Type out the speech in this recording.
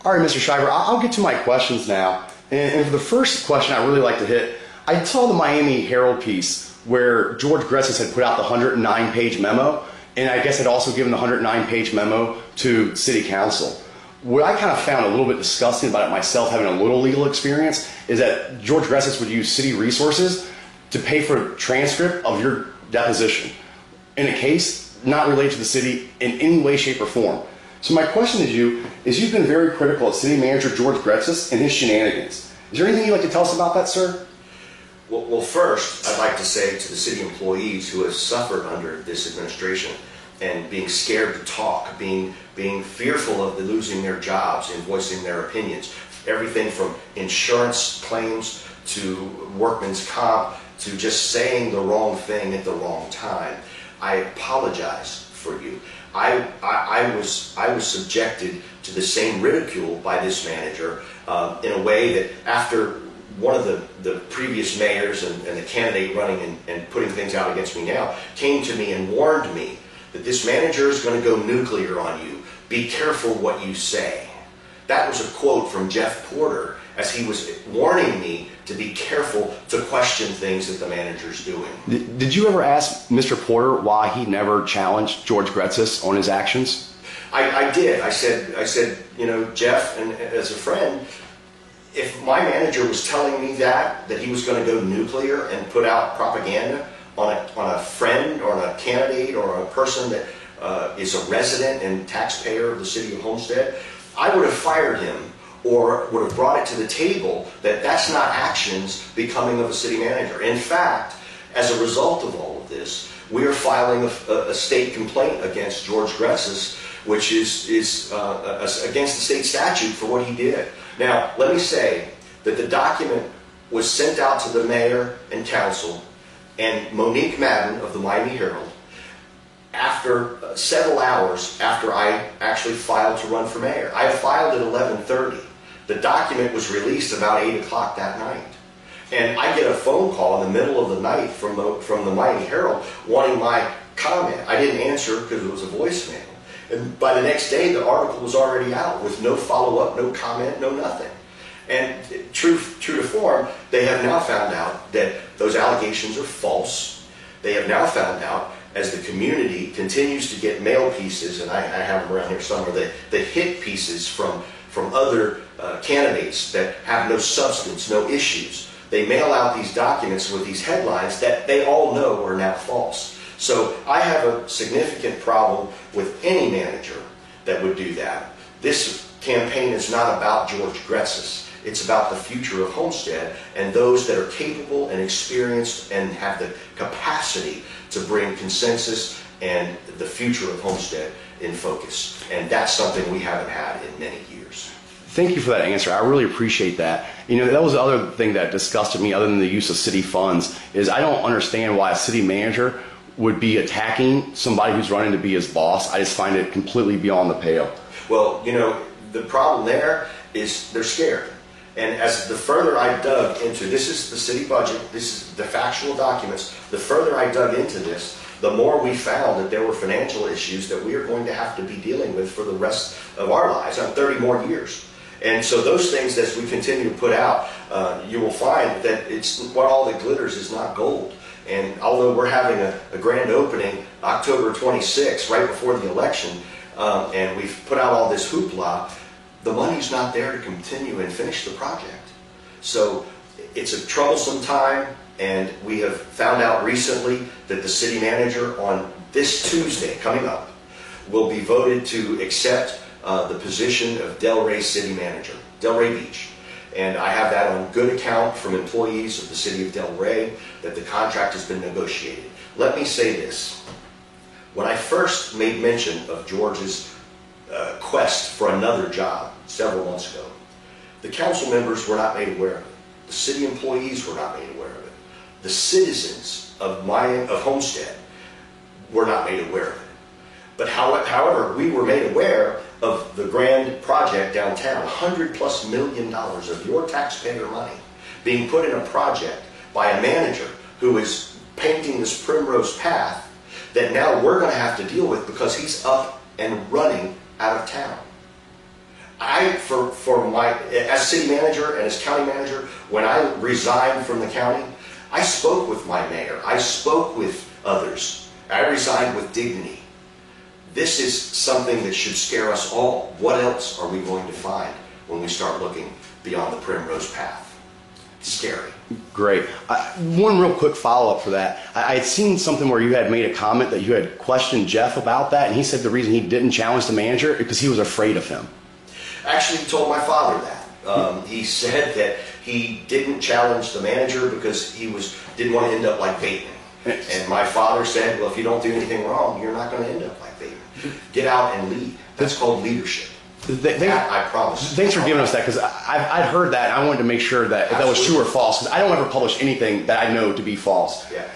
All right, Mr. Shiver, I'll get to my questions now. And for the first question I really like to hit, I saw the Miami Herald piece where George Gretsis had put out the 109-page memo, and I guess had also given the 109-page memo to City Council. What I kind of found a little bit disgusting about it myself, having a little legal experience, is that George Gretsis would use city resources to pay for a transcript of your deposition in a case not related to the city in any way, shape, or form. So my question to you is, you've been very critical of City Manager George Gretsis and his shenanigans. Is there anything you'd like to tell us about that, sir? Well, first, I'd like to say to the city employees who have suffered under this administration and being scared to talk, being fearful of losing their jobs and voicing their opinions, everything from insurance claims to workman's comp to just saying the wrong thing at the wrong time, I apologize for you. I was subjected to the same ridicule by this manager in a way that after one of the previous mayors and the candidate running and putting things out against me now came to me and warned me that this manager is going to go nuclear on you. Be careful what you say. That was a quote from Jeff Porter as he was warning me to be careful to question things that the manager's doing. Did you ever ask Mr. Porter why he never challenged George Gretsis on his actions? I did. I said, you know, Jeff, and as a friend, if my manager was telling me that he was going to go nuclear and put out propaganda on a friend or on a candidate or a person that is a resident and taxpayer of the city of Homestead, I would have fired him or would have brought it to the table that that's not actions becoming of a city manager. In fact, as a result of all of this, we are filing a state complaint against George Gretsis, which is against the state statute for what he did. Now, let me say that the document was sent out to the mayor and council and Monique Madden of the Miami Herald after several hours after I actually filed to run for mayor. I filed at 11:30. The document was released about 8 o'clock that night. And I get a phone call in the middle of the night from the Miami Herald wanting my comment. I didn't answer because it was a voicemail. And by the next day, the article was already out with no follow-up, no comment, no nothing. And true to form, they have now found out that those allegations are false. They have now found out, as the community continues to get mail pieces, and I have them around here somewhere, the hit pieces from other candidates that have no substance, no issues. They mail out these documents with these headlines that they all know are now false. So I have a significant problem with any manager that would do that. This campaign is not about George Gretsis. It's about the future of Homestead and those that are capable and experienced and have the capacity to bring consensus and the future of Homestead in focus. And that's something we haven't had in many years. Thank you for that answer. I really appreciate that. You know, that was the other thing that disgusted me, other than the use of city funds, is I don't understand why a city manager would be attacking somebody who's running to be his boss. I just find it completely beyond the pale. Well, you know, the problem there is they're scared. And as the further I dug into, this is the city budget, this is the factual documents, the further I dug into this, the more we found that there were financial issues that we are going to have to be dealing with for the rest of our lives, 30 more years. And so those things, as we continue to put out, you will find that it's what all that glitters is not gold. And although we're having a grand opening October 26th, right before the election, and we've put out all this hoopla, the money's not there to continue and finish the project. So it's a troublesome time, and we have found out recently that the city manager on this Tuesday coming up will be voted to accept the position of Delray City Manager, Delray Beach. And I have that on good account from employees of the city of Delray that the contract has been negotiated. Let me say this. When I first made mention of George's quest for another job several months ago, the council members were not made aware of it. The city employees were not made aware of it. The citizens of Homestead were not made aware of it. But however, we were made aware of the grand project downtown, $100+ million of your taxpayer money being put in a project by a manager who is painting this primrose path that now we're going to have to deal with because he's up and running out of town. as city manager and as county manager, when I resigned from the county, I spoke with my mayor. I spoke with others. I resigned with dignity. This is something that should scare us all. What else are we going to find when we start looking beyond the primrose path? It's scary. Great. One real quick follow-up for that. I had seen something where you had made a comment that you had questioned Jeff about that, and he said the reason he didn't challenge the manager is because he was afraid of him. Actually, he told my father that. He said that he didn't challenge the manager because he didn't want to end up like Bateman. And my father said, well, if you don't do anything wrong, you're not going to end up like Bateman. Get out and lead. That's called leadership. I promise. Thanks for giving us that, because I'd heard that, and I wanted to make sure that if that was true or false, because I don't ever publish anything that I know to be false. Yeah.